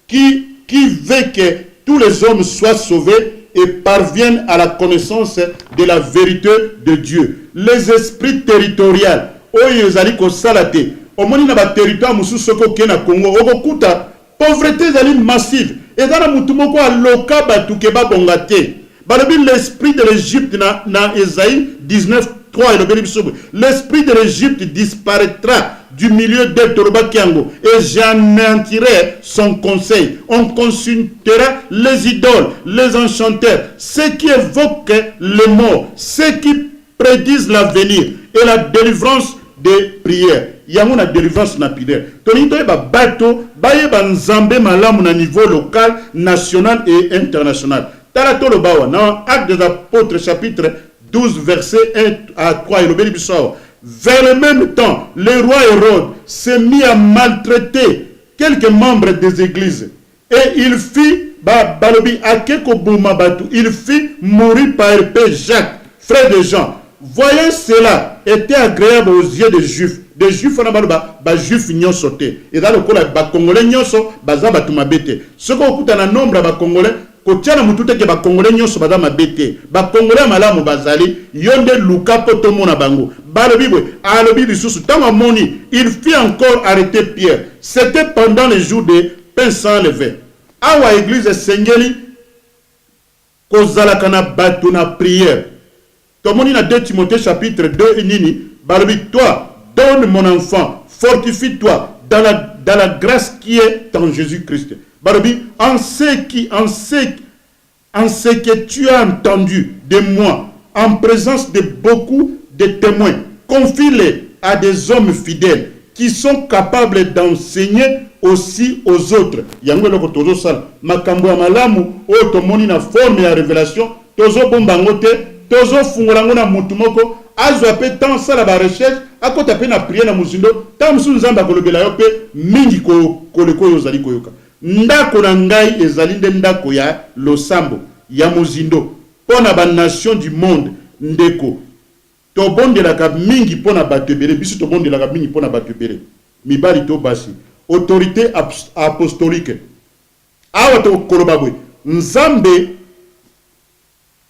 qui veut que tous les hommes soient sauvés et parviennent à la connaissance de la vérité de Dieu. Les esprits territoriaux oyo ezali ko salate omoni na ba territoire mususu ko ke na Congo okokuta pauvreté ezali massive ezana mutu moko aloka batu ke babonga te balobi l'esprit de l'Égypte na Ésaïe 19:3 elobeli biso l'esprit de l'Égypte disparaîtra du milieu d'elle Toroba Kiango et j'anéantirai son conseil. On consultera les idoles, les enchanteurs, ceux qui évoquent les morts, ceux qui prédisent l'avenir et la délivrance des prières. Il y a une délivrance na prière. Tonito ba bato baye ba nzambe malamu na niveau local, national et international. Tala tolo bawa na Actes des Apôtres chapitre 12 verset 1 à 3 elobeli biso. Vers le même temps, le roi Hérode s'est mis à maltraiter quelques membres des églises. Et il fit, il fit mourir par épée Jacques, frère de Jean. Voyant cela, était agréable aux yeux des Juifs. Des Juifs, on a Juifs n'y sauté. Et dans le cas, les Congolais n'y sont pas bête. Ce qu'on a un nombre de Congolais, kotiana mutute ke ba Congolais nyonso baza mabete ba Congolais malamu bazali yonde luka poto mona bango balobi bwe alobi lisusu tama moni il fit encore arrêter Pierre. C'était pendant les jours de pain sans levain. Awa église sengeli kozalaka na bato na prière. Tomoni na 2 Timothée chapitre 2 nini balobi toi donne mon enfant fortifie-toi dans la grâce qui est en Jésus-Christ. Barobi, en ce que tu as entendu de moi, en présence de beaucoup de témoins, confie-les à des hommes fidèles qui sont capables d'enseigner aussi aux autres. Yango loko tozo sala makambo ya malamu o tomoni na forme ya révélation tozo bomba ngote tozo fungola ngona mutu moko azwa pe tant sala ba recherche akota pe na prier na muzindo tam su nzamba kolobela yo pe mingi ko koleko yo zali koyoka. Ndako na ngai ezali nde ndako ya losambo ya mozindo pona ba nation du monde ndeko to bondelaka mingi pona bato ebele biso to bondelaka mingi pona bato ebele mibali to basi autorité apostolique awa to koloba bwe nzambe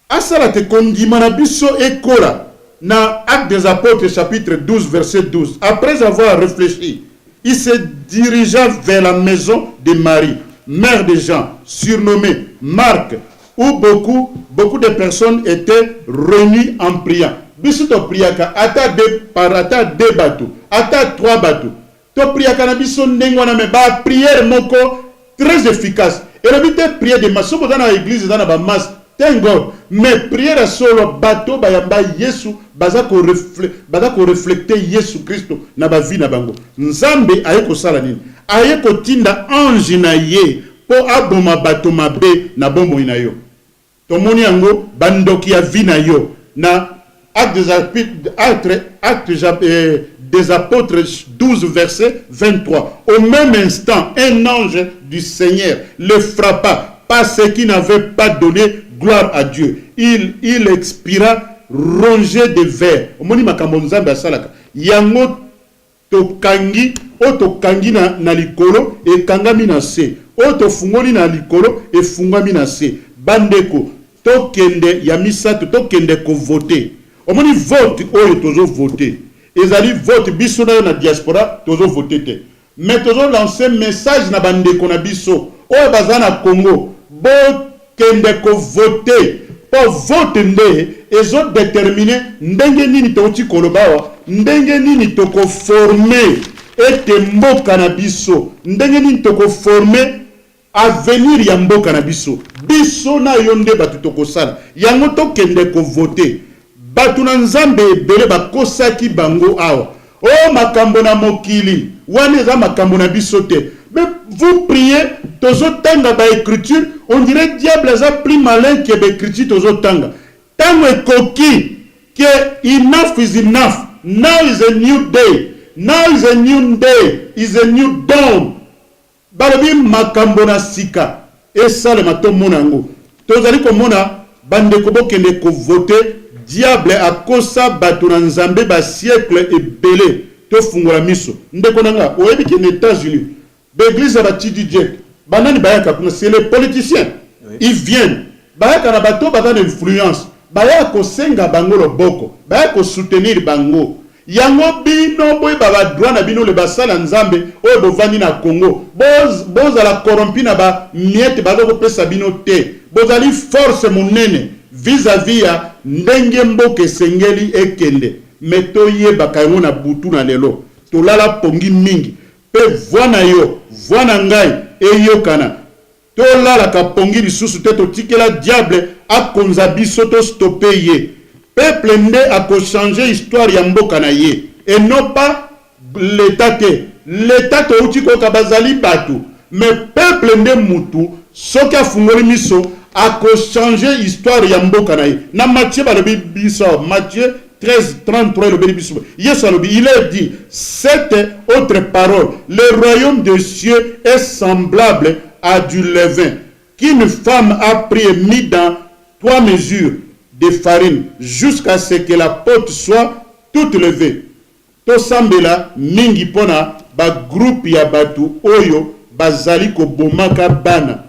asala te kondima na biso ekola na Actes des Apôtres chapitre 12 verset 12 après avoir réfléchi. Il se dirigea vers la maison de Marie, mère de Jean, surnommée Marc, où beaucoup de personnes étaient réunies en priant. Biso to priaka ata deux bateaux, ata 3 bateaux. To priaka na biso ndengwa na me ba prière moko très efficace. Et le but est prier de masse dans l'église dans la masse. Thank God. Mais prière solo bateau bayamba Yesu baza ko reflecter Yesu Kristo na ba vie na bango. Nzambe ayeko sala nini? Ayeko tinda ange na ye po aboma bateau mabe na bombo ina yo. Tomoni yango bandoki ya vie na yo na Actes des Apôtres 12 verset 23. Au même instant, un ange du Seigneur le frappa parce qu'il n'avait pas donné gloire à Dieu. Il expira rongé de verre. Omoni makambo nzambe asalaka. Yango tokangi na likolo e kangami na se. Oto fungoli na likolo e fungami na se. Bandeko tokende ya misato tokende ko voter. Omoni vote oyo tozo voter. Ezali vote biso na diaspora tozo voter te. Mais tozo lancer message na bandeko na biso. Oyo bazana Congo. Bo kende ko voter. Po vote nde ezo déterminer ndenge nini toti kolobawa, ndenge nini toko former ete mboka na biso, ndenge nini toko former avenir ya mboka na biso. Biso na yonde batu toko sala. Yango to kende ko voter. batu na nzambe ebele bakosaki bango awa. Oh makambo na mokili, wana eza makambo na biso te. Mais vous priez, tozo tanga ba écriture, on dirait diable a plus malin que ba écriture tozo tanga. Tango ekoki que enough is enough. Now is a new day. Now is a new day. Is a new dawn. Balobi makambo na sika. Esa le mato monango. Tozali komona bande kobokende ko voter diable akosa batu na nzambe ba siècle ebele to fungola miso. Ndeko nanga oyebi ke États-Unis. L'église à Batididjek, banani bayaka c'est les politiciens. Oui. Ils viennent. Bayaka na bato bata d'influence. Bayaka ko senga bango lo boko. Bayaka ko soutenir bango. Yango bino boy baba droit na bino le basala nzambe o bovani na Congo. Boz ala corrompi na ba miette bazo ko pesa bino te. Bozali force monene vis-à-vis ya ndenge mboke sengeli ekende. Meto ye bakango na butu na lelo. To lala pongi mingi. Pe voana yo, voana ngai, eyokana. To la ka pongi lisusu te to tikela diable a konzabi soto stoppe ye. Peuple nde a ko changer histoire ya mboka na ye. Et non pas l'état te. L'état to uti ko kabazali batu. Mais peuple nde mutu, soki a fungoli miso, a ko changer histoire ya mboka na ye. Na Matthieu balobi biso, Matthieu 13, 33, le bénéfice. Il est dit, cette autre parole, le royaume des cieux est semblable à du levain, qu'une femme a pris et mis dans 3 mesures de farine, jusqu'à ce que la pâte soit toute levée. To sambela mingi pona ba groupe ya batu oyo bazali ko bomaka bana.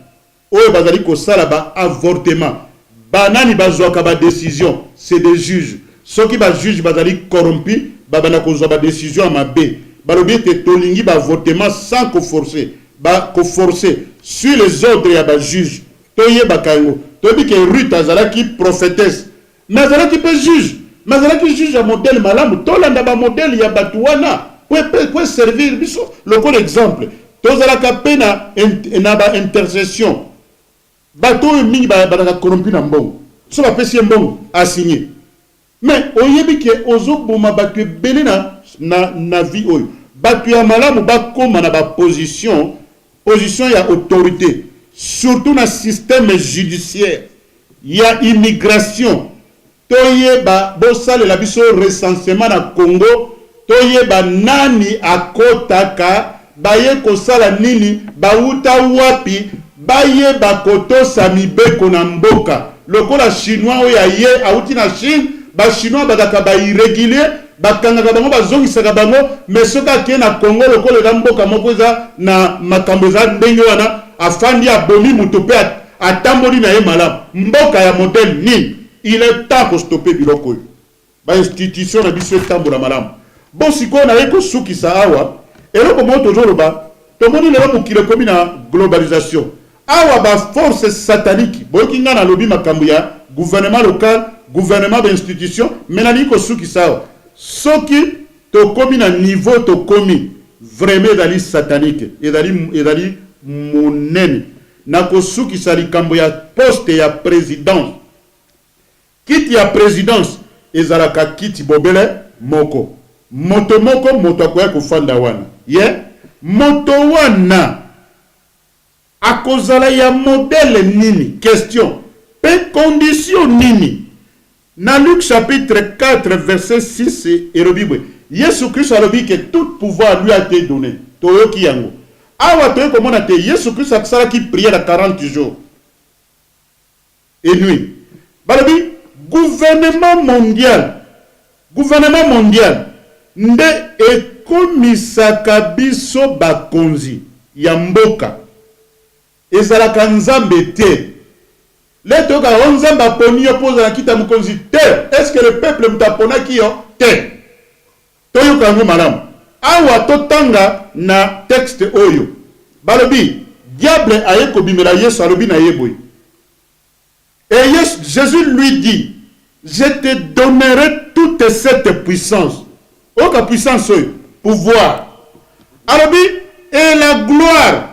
Oyo bazali ko sala ba avortement. Banani bazwaka ba décision, c'est des juges. Ceux qui va juge bazali corrompu, babana kozwa ba décision ma B. Balobi te tolingi ba votement sans ko forcer. Ba ko forcer sur les ordres ya ba juge. Toye bakango. Tobi ke Ruth azalaki prophétesse. Mais azalaki pe juge. Mais azalaki juge a modèle malamu. Tolanda ba modèle ya batuana. Pour servir biso. Le bon exemple. Tozalaka pena na ba intercession. Bato mingi ba corrompu na mbongo. So ba pesi mbongo a signé. Mais oyebi ke ozoboma batu ebele na vie oyo. Batu ya malamu bakoma na ba position ya autorité, surtout na système judiciaire. Il y a immigration. Toyeba bosale biso recensement na Congo, toyeba nani akotaka, baye kosala nini, bauta wapi, baye bakotosa mibeko na mboka. Lokola chinois oya ye auti na Chine, ba chinois badaka ba irrégulier, bakangaka bango bazongisaka bango, mais soka ke na Congo lokola na mboka moko eza na makambo za ndenge wana afandi abomi muto pe atamboli na ye malamu. Mboka ya modèle ni, il est temps ko stopper biloko. Ba institution na biso tambola malamu. Bon siko na yeko suki sa awa, eloko mo tozolo ba, tomoni lelo mukile komi na globalisation. Awa ba force satanique, boyoki nga na lobi makambo ya gouvernement local, gouvernement d'institution, menali ko suki sawa. Soki to komi na niveau to komi, vraiment dali satanique, edali monene. Na ko suki sa likambo ya poste ya présidence. Kiti ya présidence, ezalaka kiti bobele moko. Moto moko moto akoya kufanda wana. Moto wana akozala ya modèle nini? Question. Pe condition nini? Dans Luc chapitre 4 verset 6 et Robibwe. Yesu Christ a dit que tout pouvoir lui a été donné. Toyoki yango. Awa toyo komona te Yesu Christ a sala ki prière à 40 jours et nuit. Balobi gouvernement mondial nde ekomisaka biso bakonzi ya mboka. Ezalaka nzambe te. Les toka onzamba poni yo pose la kita mukonzi te. Est-ce que le peuple mutapona ki yo te? Toyo kango malam. Awa totanga na texte oyo. Balobi diable aye ko bimela Yesu alobi na yeboy. Et Jésus lui dit, je te donnerai toute cette puissance. Oka puissance oyo, pouvoir. Alobi et la gloire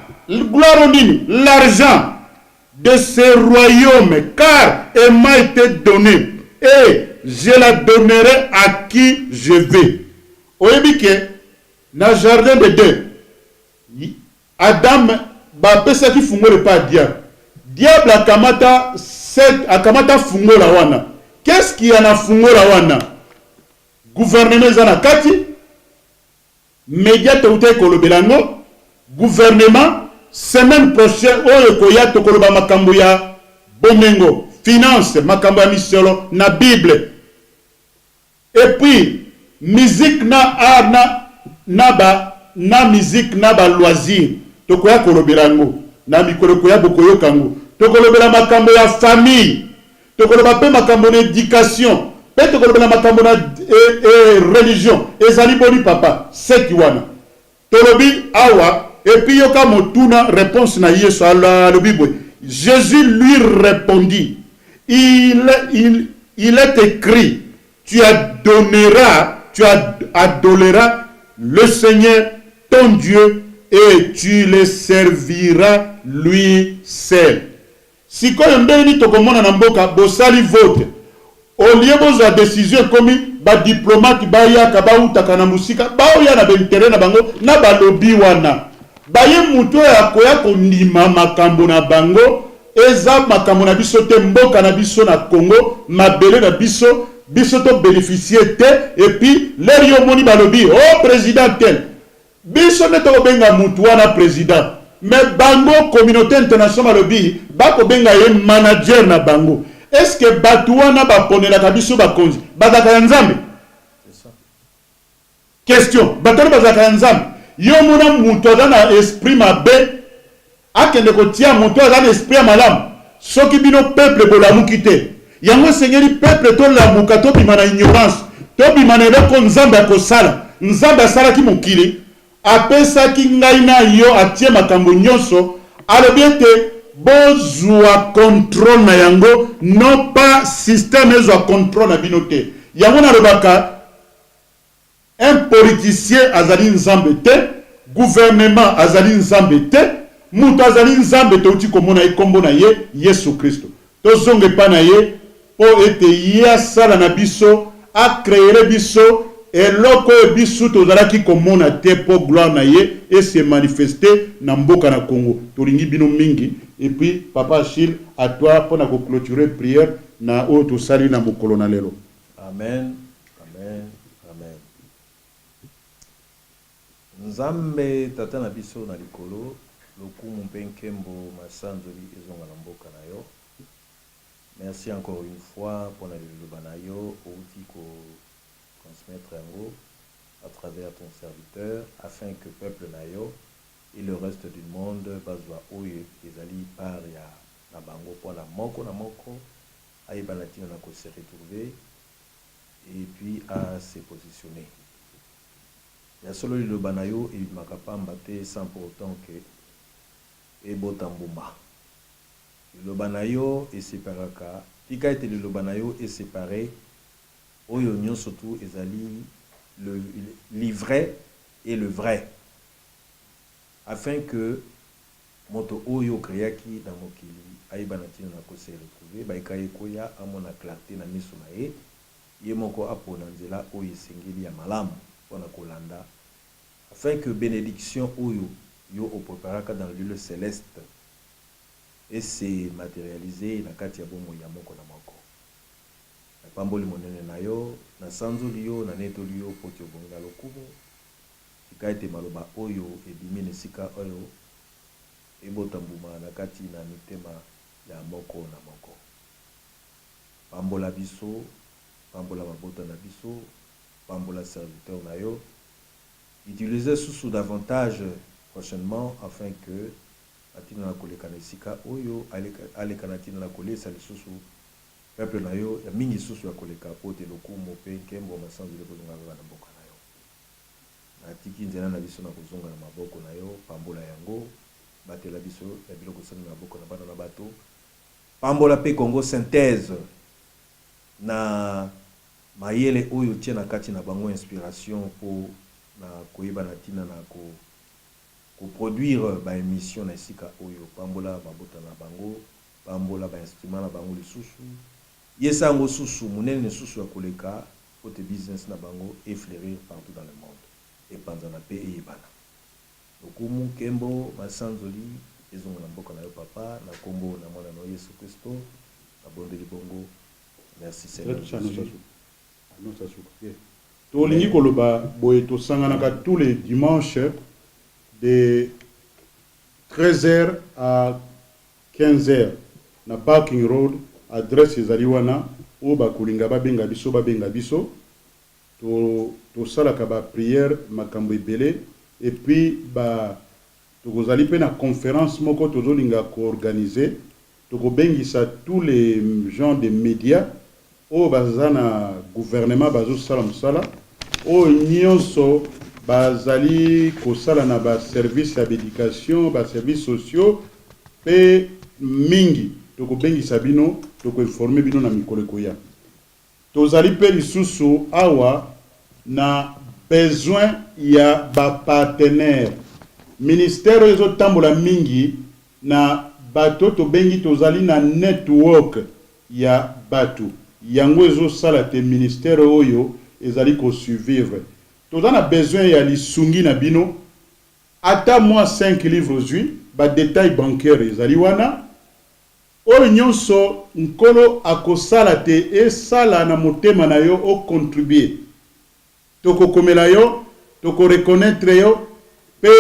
au nini, l'argent de ce royaume, car il m'a été donné, et je la donnerai à qui je veux. Oyebike, na jardin de Dieu, Adam, bapesaki fungolo pa diable. Diable akamata fungola wana. Qu'est-ce qu'il y a na fungola wana? Gouvernement zana kati, média teuté kolobelango, gouvernement, semaine prochaine, oyo koya tokoloba makambo ya bomengo, finance, makambo ya misolo, na Bible. Et puis, musique na art na musique na ba loisir, tokoya kolobelango, na mikolo koya bokoyo kango, tokolobela makambo ya famille, tokoloba pe makambo na éducation, pe tokolobela makambo na religion, ezali boni papa, seki wana. Tolobi awa, et puis yoka motuna réponse na Yesu ala le Bible. Jésus lui répondit, il est écrit, tu adoreras le Seigneur ton Dieu et tu le serviras lui seul. Si quand on dit tokomona na mboka bosali vote, au lieu bozwa décision comme ba diplomate ba yaka ba utaka na musika ba oya na bentere na bango na balobi wana. Ba ye muto ya koya kondima makambo na bango eza makambo na biso te mboka na biso na Congo mabele na biso to bénéficier te et puis les yo moni balobi oh président tel biso ne to benga mutu wana président mais bango communauté internationale balobi ba ko benga ye manager na bango. Est-ce que batu wana ba ponela kabiso ba konzi bazaka ya nzambe? C'est ça. Question, batali bazaka ya nzambe. Yo mona mutu na esprit mabe akende ko tia mutu na esprit malamu. Soki bino peuple bolamuki te. Yango seigneur peuple to lamuka to bima na ignorance. To bima na eloko nzambe akosala. Nzambe asala ki mokili. Apesa ki ngai na yo atie makambo nyonso. Alobi ete bozwa contrôle na yango, non pas système ezwa contrôle na binote. Yango na lobaka un politicien azali nzambe te, gouvernement azali nzambe te, mutu azali nzambe te uti komona ekombo na ye Yesu Kristo. Tozonge pa na ye po ete ye asala na biso, a créer biso eloko biso tozalaki komona te po gloire na ye et se manifester na mboka na Congo. Tolingi bino mingi. Et puis, Papa Achille, à toi pour nous clôturer prière na auto sali na mokolo na lelo. Amen. Amen. Amen. Nzambe tata na biso na likolo, lokumu mpenkembo masanzoli ezonga na mboka na yo. Merci encore une fois pour la liloba na yo, outil ko transmettre yango à travers ton serviteur afin que peuple na yo et le reste du monde bazwa oyo ezali par ya na bango pour la moko na moko ayeba tina na ko se retrouver et puis à se positionner. Ya solo liloba na yo et makapamba te sans pour autant que e botambuma. Liloba na yo et séparaka tika ete liloba na yo et séparé oyo nyonso tout ezali le livret et le vrai afin que moto oyo créaki na mokili ayeba na tina na ko se retrouver ba ekaye koya amona clarté na miso na ye moko apona nzela oyo esengeli ya malamu pona kolanda afin que bénédiction oyo yo opoparaka dans le lieu céleste et se matérialiser na kati ya bomo ya moko na moko na pamboli monene na yo na sanzoli yo na netoli yo poti obonga lokumu ikaite maloba oyo ebimi nesika oyo ebotambuma na kati na mitema ya moko na moko. Pambola biso, pambola mabota na biso, pambola serviteur na yo. Utilisez sous davantage prochainement afin que atina na koleka nesika oyo aleka na tina na kolesa lisusu peuple na yo ya mingi susu ya koleka pote lokumu pe nkembo masanzu le kozonga na mboka na yo. Na tiki nzela na biso na kozonga na maboko na yo, pambola yango, batela biso ya biloko sani na maboko na bana na bato. Pambola pe Congo synthèse na mayele oyo tia na kati na bango inspiration pour na koyeba na tina na ko produire ba émission na sika oyo pambola mabota na bango, pambola ba instrument na bango lisusu, yesango susu munene susu ya koleka côté business na bango et fleurir partout dans le monde et panzana pe et bana okumu kembo masanzoli ezonga na mboka na yo papa na kombo na mwana no Yesu Kristo na bondeli bongo merci Seigneur tolingi koloba boye tosanganaka tous les dimanches de 13h à 15h na Parking Road adresse ezali wana o bakolinga babenga biso to salaka ba prière makambo ebele et puis tokozali pe na conférence moko tozolinga ko-organiser tokobengisa tous les gens de médias o baza na gouvernement bazosala mosala o nyonso bazali kosala na baservice ya bédication baservice sociaux pe mingi tokobengisa bino tokoinforme bino na mikolo ekoya tozali pe lisusu awa na besoin ya bapartenaire ministère ezotambola mingi na bato tobengi tozali na network ya bato yango ezosala te ministère oyo ezali kosuivre toza na besoin ya lisungi na bino ata moi 5 livres zui badetail bancaire ezali wana oyo nyonso nkolo akosala te esala na motema na yo ocontribuer tokokomela yo tokoreconnaître yo pe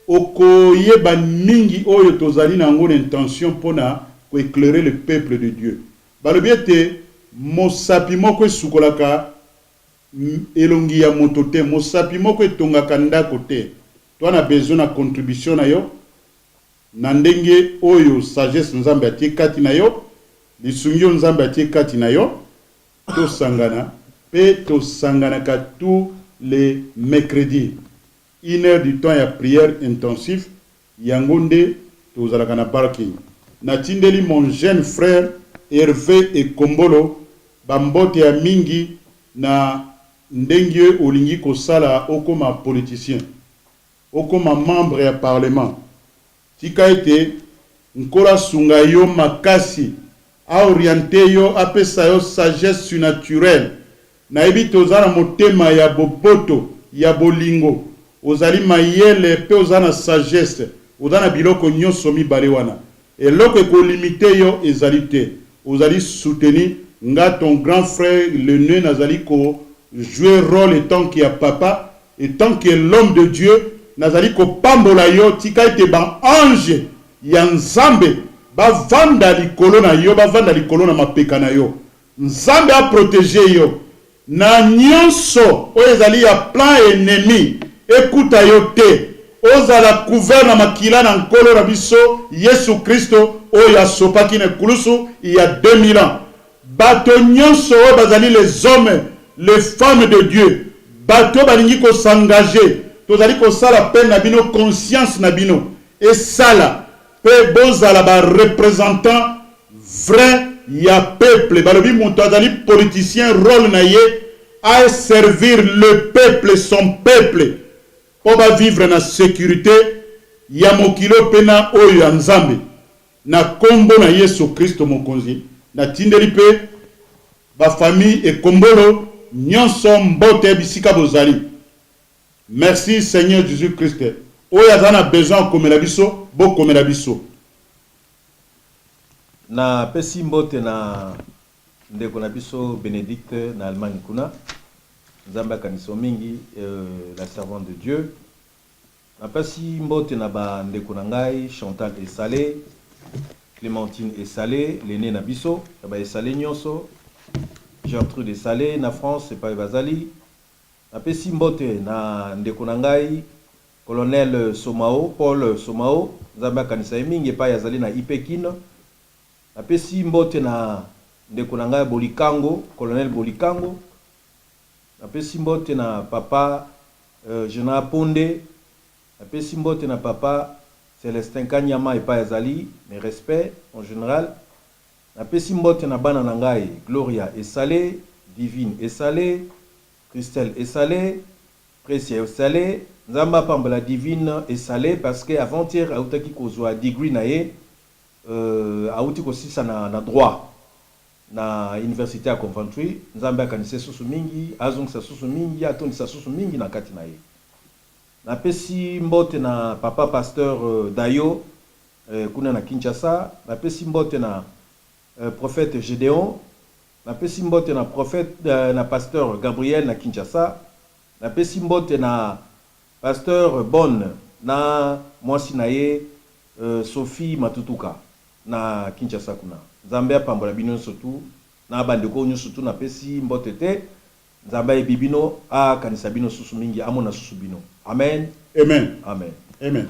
okoyeba mingi oyo tozali na yango na intention mpona koéclairer le peuple de Dieu balobi ete mosapi moko esukolaka elongi ya moto te mosapi moko etongaka ndako te to na besoin na contribution na yo na ndenge oyo sagesse nzambe atie kati na yo lisungi nzambe atie kati na yo tosangana pe tosanganaka tous les mercredis 1 heure du temps ya prière intensive yango nde tozalaka na parking natindeli mon jeune frère Hervé Ekombolo bambote ya mingi na ndenge olingi kosala okoma politicien okoma membre ya parlement tika ete nkola sunga yo makasi a orienté yo apesa yo sagesse surnaturelle na ebi tozana motema ya bopoto ya bolingo ozali mayele pe ozana sagesse ozana biloko nyonso mibale wana eloko ekolimite yo ezali te ozali soutenir nga ton grand frère le nez nazali ko jouer rôle tant qu'il y a papa et tant que l'homme de Dieu nazali ko pambola yo tika ete ba ange ya nzambe ba vanda likolo na yo ba vanda likolo na mapeka na yo nzambe a protéger yo na nyonso oyo ezali ya plan ennemi ekuta yo te ozala couvert na makila na nkolo na biso Yesu Kristo oyo asopaki na kulusu il y a 2000 ans bato nyonso oyo bazali les hommes les femmes de Dieu bato balingi ko s'engager tozali ko sala pe na bino conscience na bino et sala pe bozala ba représentant vrai ya peuple balobi moto azali politicien rôle na ye à servir le peuple son peuple pour ba vivre na sécurité ya mokilo pena oyo ya nzambe na kombo na Yesu Kristo mokonzi na tindeli pe ba famille et kombolo nyonso mbote bisika bozali merci Seigneur Jésus Christ oyo azana besoin komela biso bo komela biso na pesi mbote na ndeko na biso Bénédicte na Allemagne kuna nzambe akaniso mingi la servante de Dieu na pesi mbote na ba ndeko na ngai Chantal Esalé Clémentine Esalé l'aîné na biso ba Esalé nyonso Gertrude Esalé na France c'est pas bazali na pesi mbote na ndeko na ngai colonel Somao Paul Somao nzambe akanisa mingi pa yazali na Ipekino na pesi mbote na ndeko na ngai Bolikango colonel Bolikango na pesi mbote na papa Jena Ponde na pesi mbote na papa Célestin Kanyama epa yazali mes respects en général na pesi mbote na bana na ngai Gloria Esalé Divine Esalé Christelle Esalé Précia Esalé nzamba pambola Divine Esalé parce que avant-hier autaki kozwa degree na ye auti kosisa na droit na université ya Coventry. Nzambe akanise susu mingi, azongisa susu mingi, atondisa susu mingi na kati na ye. Napesi mbote na papa pasteur Dayo kuna na Kinshasa. Napesi mbote na prophète Gédéon. Napesi mbote na prophète na pasteur Gabriel na Kinshasa. Napesi mbote na pasteur Bonne na mwasi na ye Sophie Matutuka na Kinshasa kuna. Nzambe apambola bino sotu na bandeko nyo sotu napesi mbote te. Nzambe bibino a kanisa bino susu mingi amona susu bino. Amen. Amen. Amen. Amen.